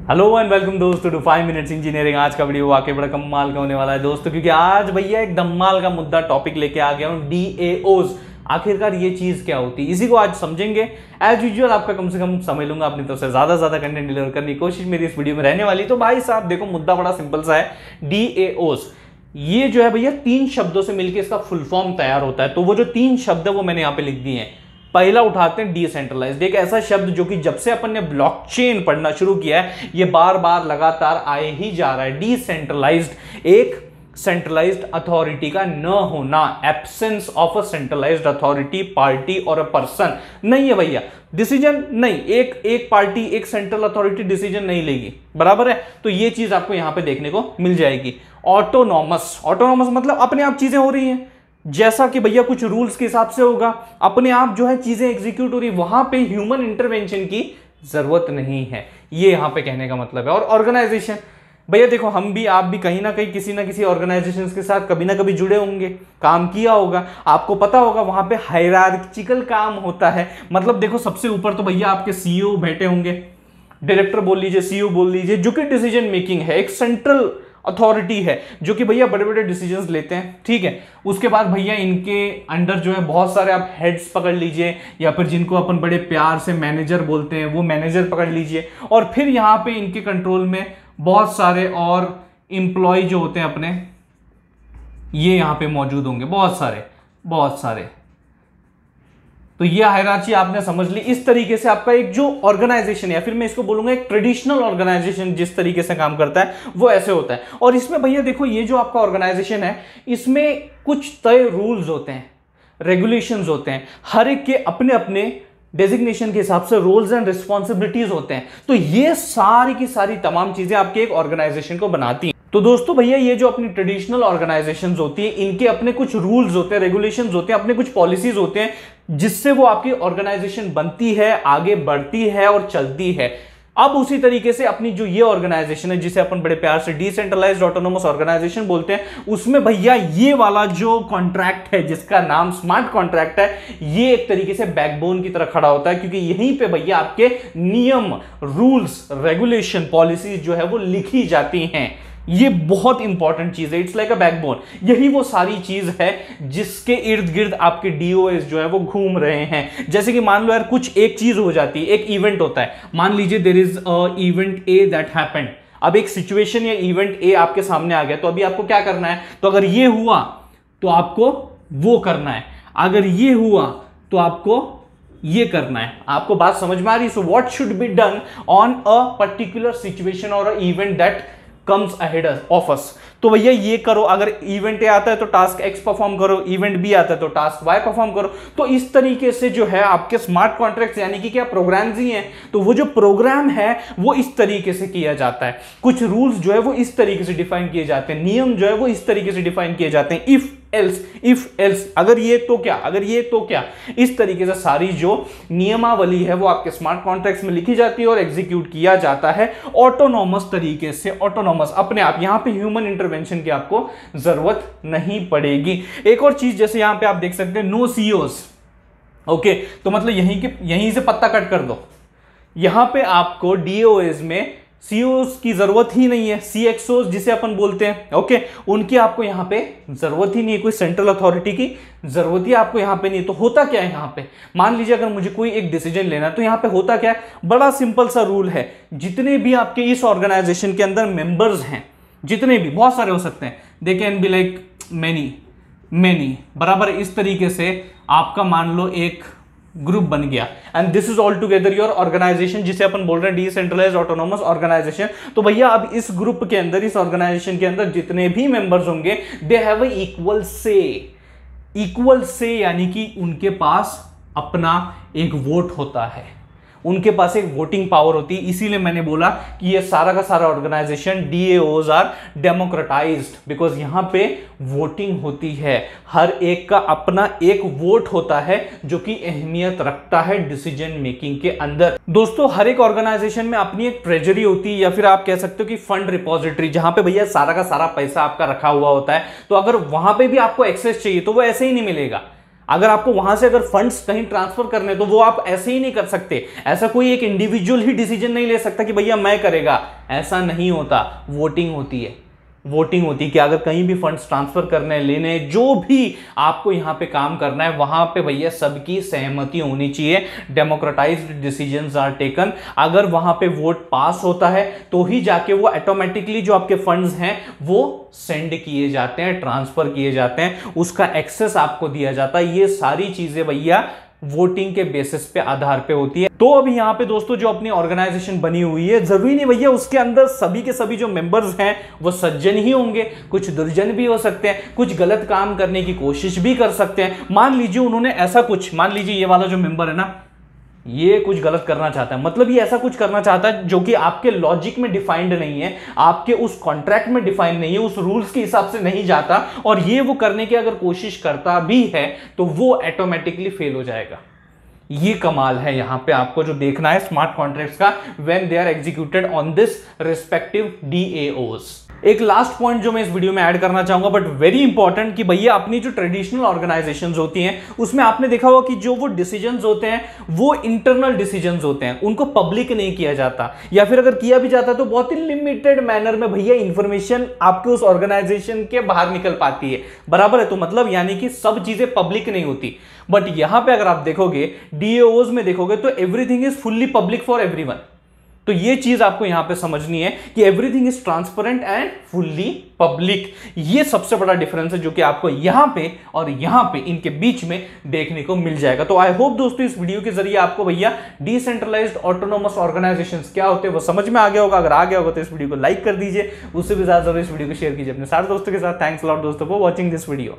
Hello and welcome दोस्तों to 5 minutes engineering. आज का वीडियो वाकई बड़ा कमाल का होने वाला है दोस्तों, क्योंकि आज भैया एक धमाल का मुद्दा टॉपिक लेके आ गया हूँ, DAOs। आखिरकार ये चीज क्या होती है, इसी को आज समझेंगे। एज यूजुअल आपका कम से कम समझ लूंगा, अपनी तरफ से ज्यादा कंटेंट डिलीवर करने की कोशिश मेरी इस वीडियो में रहने वाली। तो भाई साहब देखो, मुद्दा बड़ा सिंपल सा है। DAOs ये जो है भैया 3 शब्दों से मिलकर इसका फुल फॉर्म तैयार होता है। तो वो जो 3 शब्द है वो मैंने यहाँ पे लिख दिए हैं। पहला उठाते हैं डिसेंट्रलाइज्ड, एक ऐसा शब्द जो कि जब से अपन ने ब्लॉकचेन पढ़ना शुरू किया है ये बार बार लगातार आए ही जा रहा है। डिसेंट्रलाइज्ड एक सेंट्रलाइज्ड अथॉरिटी का न होना, absence of a centralised authority, party और अ पर्सन नहीं है भैया। डिसीजन नहीं, एक पार्टी एक सेंट्रल अथॉरिटी डिसीजन नहीं लेगी, बराबर है। तो ये चीज आपको यहां पे देखने को मिल जाएगी। ऑटोनॉमस मतलब अपने आप चीजें हो रही हैं, जैसा कि भैया कुछ रूल्स के हिसाब से होगा, अपने आप जो है चीजें एग्जीक्यूट हो रही, वहां पे ह्यूमन इंटरवेंशन की जरूरत नहीं है, ये यहां पे कहने का मतलब है। और ऑर्गेनाइजेशन भैया देखो, हम भी आप भी कहीं ना कहीं किसी ना किसी ऑर्गेनाइजेशन के साथ कभी ना कभी जुड़े होंगे, काम किया होगा, आपको पता होगा वहां पे हायरार्किकल काम होता है। मतलब देखो, सबसे ऊपर तो भैया आपके CEO बैठे होंगे, डायरेक्टर बोल लीजिए, CEO बोल लीजिए, जो कि डिसीजन मेकिंग है, एक सेंट्रल अथॉरिटी है जो कि भैया बड़े बड़े डिसीजंस लेते हैं, ठीक है। उसके बाद भैया इनके अंडर जो है बहुत सारे आप हेड्स पकड़ लीजिए, या फिर जिनको अपन बड़े प्यार से मैनेजर बोलते हैं वो मैनेजर पकड़ लीजिए। और फिर यहाँ पे इनके कंट्रोल में बहुत सारे और इंप्लॉय जो होते हैं अपने, ये यहाँ पे मौजूद होंगे, बहुत सारे। तो ये हायरार्की आपने समझ ली। इस तरीके से आपका एक जो ऑर्गेनाइजेशन, या फिर मैं इसको बोलूंगा एक ट्रेडिशनल ऑर्गेनाइजेशन जिस तरीके से काम करता है वो ऐसे होता है। और इसमें भैया देखो, ये जो आपका ऑर्गेनाइजेशन है इसमें कुछ तय रूल्स होते हैं, रेगुलेशंस होते हैं, हर एक के अपने अपने डेजिग्नेशन के हिसाब से रोल्स एंड रिस्पॉन्सिबिलिटीज होते हैं। तो ये सारी की सारी तमाम चीजें आपके एक ऑर्गेनाइजेशन को बनाती हैं। तो दोस्तों भैया, ये जो अपनी ट्रेडिशनल ऑर्गेनाइजेशंस होती है इनके अपने कुछ रूल्स होते हैं, रेगुलेशंस होते हैं, अपने कुछ पॉलिसीज होते हैं, जिससे वो आपकी ऑर्गेनाइजेशन बनती है, आगे बढ़ती है और चलती है। अब उसी तरीके से अपनी जो ये ऑर्गेनाइजेशन है, जिसे अपन बड़े प्यार से डिसेंट्रलाइज्ड ऑटोनोमस ऑर्गेनाइजेशन बोलते हैं, उसमें भैया ये वाला जो कॉन्ट्रैक्ट है जिसका नाम स्मार्ट कॉन्ट्रैक्ट है, ये एक तरीके से बैकबोन की तरह खड़ा होता है, क्योंकि यहीं पे भैया आपके नियम, रूल्स, रेगुलेशन, पॉलिसीज जो है वो लिखी जाती हैं। ये बहुत इंपॉर्टेंट चीज है, इट्स लाइक अ बैकबोन। यही वो सारी चीज है जिसके इर्द गिर्द आपके DOS जो है वो घूम रहे हैं। जैसे कि मान लो यार, कुछ एक चीज हो जाती है, एक इवेंट होता है, मान लीजिए there is a event A that happened. अब एक सिचुएशन या इवेंट A आपके सामने आ गया, तो अभी आपको क्या करना है? तो अगर ये हुआ तो आपको वो करना है, अगर ये हुआ तो आपको ये करना है। आपको बात समझ में आ रही है? So what should be done on a particular situation और a event that comes ahead of us। तो भैया ये करो, अगर इवेंट A आता है तो टास्क X परफॉर्म करो, इवेंट B आता है तो टास्क Y परफॉर्म करो। तो इस तरीके से जो है आपके स्मार्ट कॉन्ट्रैक्ट्स यानी कि क्या प्रोग्राम्स ही हैं, तो वो जो प्रोग्राम है वो इस तरीके से किया जाता है। कुछ रूल्स जो है वो इस तरीके से डिफाइन किए जाते हैं, नियम जो है वो इस तरीके से डिफाइन किए जाते हैं। इफ एल्स, अगर ये तो क्या, अगर ये तो क्या, इस तरीके से सारी जो नियमावली है वो आपके स्मार्ट कॉन्ट्रैक्ट्स में लिखी जाती है और एग्जीक्यूट किया जाता है ऑटोनॉमस तरीके से, ऑटोनॉमस अपने आप। यहां पे ह्यूमन इंटरवेंशन की आपको जरूरत नहीं पड़ेगी। एक और चीज, जैसे यहां पे आप देख सकते हैं नो CEOs, ओके, तो मतलब यहीं से पत्ता कट कर दो। यहां पे आपको DOS में CEOs की जरूरत ही नहीं है, CXOs जिसे अपन बोलते हैं, ओके, उनकी आपको यहां पे जरूरत ही नहीं है, कोई सेंट्रल अथॉरिटी की जरूरत ही आपको यहां पे नहीं है। तो होता क्या है यहां पे? मान लीजिए अगर मुझे कोई एक डिसीजन लेना है, तो यहां पे होता क्या है? बड़ा सिंपल सा रूल है, जितने भी आपके इस ऑर्गेनाइजेशन के अंदर मेंबर्स हैं, जितने भी, बहुत सारे हो सकते हैं, they can be like many, बराबर। इस तरीके से आपका मान लो एक ग्रुप बन गया, and this is all together your organization, जिसे अपन बोल रहे हैं डिसेंट्रलाइज्ड ऑटोनॉमस ऑर्गेनाइजेशन। तो भैया अब इस ग्रुप के अंदर, इस ऑर्गेनाइजेशन के अंदर जितने भी मेंबर्स होंगे, दे हैव अ इक्वल से, यानी कि उनके पास अपना एक वोट होता है, उनके पास एक वोटिंग पावर होती है। इसीलिए मैंने बोला कि ये सारा का सारा organization DAOs are democratized, because यहां पे वोटिंग होती है, हर एक का अपना एक वोट होता है जो कि अहमियत रखता है डिसीजन मेकिंग के अंदर। दोस्तों, हर एक ऑर्गेनाइजेशन में अपनी एक ट्रेजरी होती है, या फिर आप कह सकते हो कि फंड रिपोजिटरी, जहां पे भैया सारा का सारा पैसा आपका रखा हुआ होता है। तो अगर वहां पे भी आपको एक्सेस चाहिए तो वो ऐसे ही नहीं मिलेगा, अगर आपको वहां से अगर फंड्स कहीं ट्रांसफर करने तो वो आप ऐसे ही नहीं कर सकते। ऐसा कोई एक इंडिविजुअल ही डिसीजन नहीं ले सकता कि भैया मैं करेगा, ऐसा नहीं होता। वोटिंग होती है, वोटिंग होती है कि अगर कहीं भी फंड्स ट्रांसफर करने लेने जो भी आपको यहां पे काम करना है वहां पे भैया सबकी सहमति होनी चाहिए। Democratized decisions are taken. अगर वहां पे वोट पास होता है तो ही जाके वो ऑटोमेटिकली जो आपके फंड्स हैं वो सेंड किए जाते हैं, ट्रांसफर किए जाते हैं, उसका एक्सेस आपको दिया जाता है। ये सारी चीजें भैया वोटिंग के बेसिस पे आधार पे होती है। तो अभी यहां पे दोस्तों जो अपनी ऑर्गेनाइजेशन बनी हुई है, जरूरी नहीं भैया उसके अंदर सभी के सभी जो मेंबर्स हैं वो सज्जन ही होंगे, कुछ दुर्जन भी हो सकते हैं, कुछ गलत काम करने की कोशिश भी कर सकते हैं। मान लीजिए उन्होंने ऐसा कुछ, मान लीजिए ये वाला जो मेंबर है ना, ये कुछ गलत करना चाहता है, मतलब ये ऐसा कुछ करना चाहता है जो कि आपके लॉजिक में डिफाइंड नहीं है, आपके उस कॉन्ट्रैक्ट में डिफाइंड नहीं है, उस रूल्स के हिसाब से नहीं जाता, और ये वो करने की अगर कोशिश करता भी है तो वो ऑटोमेटिकली फेल हो जाएगा। ये कमाल है यहां पे आपको जो देखना है स्मार्ट कॉन्ट्रैक्ट्स का, when they are executed on this respective DAOs. एक लास्ट पॉइंट जो मैं इस वीडियो में ऐड करना चाहूंगा, बट वेरी इंपॉर्टेंट, कि भैया अपनी जो ट्रेडिशनल ऑर्गेनाइजेशंस होती हैं उसमें आपने देखा होगा कि जो वो डिसीजंस होते हैं वो इंटरनल डिसीजंस होते हैं, उनको पब्लिक नहीं किया जाता, या फिर अगर किया भी जाता है तो बहुत ही लिमिटेड मैनर में भैया इंफॉर्मेशन आपके उस ऑर्गेनाइजेशन के बाहर निकल पाती है। बराबर है? तो मतलब यानी कि सब चीजें पब्लिक नहीं होती। बट यहां पे अगर आप देखोगे डीएओज में देखोगे तो everything is fully public for everyone. तो ये चीज आपको यहां पे समझनी है कि everything is transparent and fully public. ये सबसे बड़ा डिफरेंस है जो कि आपको यहां पे और यहां पे इनके बीच में देखने को मिल जाएगा। तो आई होप दोस्तों इस वीडियो के जरिए आपको भैया डिसेंट्रलाइज्ड ऑटोनोमस ऑर्गेनाइजेशंस क्या होते हैं वो समझ में आ गया होगा। अगर आ गया होगा तो इस वीडियो को लाइक कर दीजिए, उससे भी ज्यादा इस वीडियो को शेयर कीजिए अपने सारे दोस्तों के साथ। थैंक्स अ लॉट दोस्तों फॉर वॉचिंग दिस वीडियो।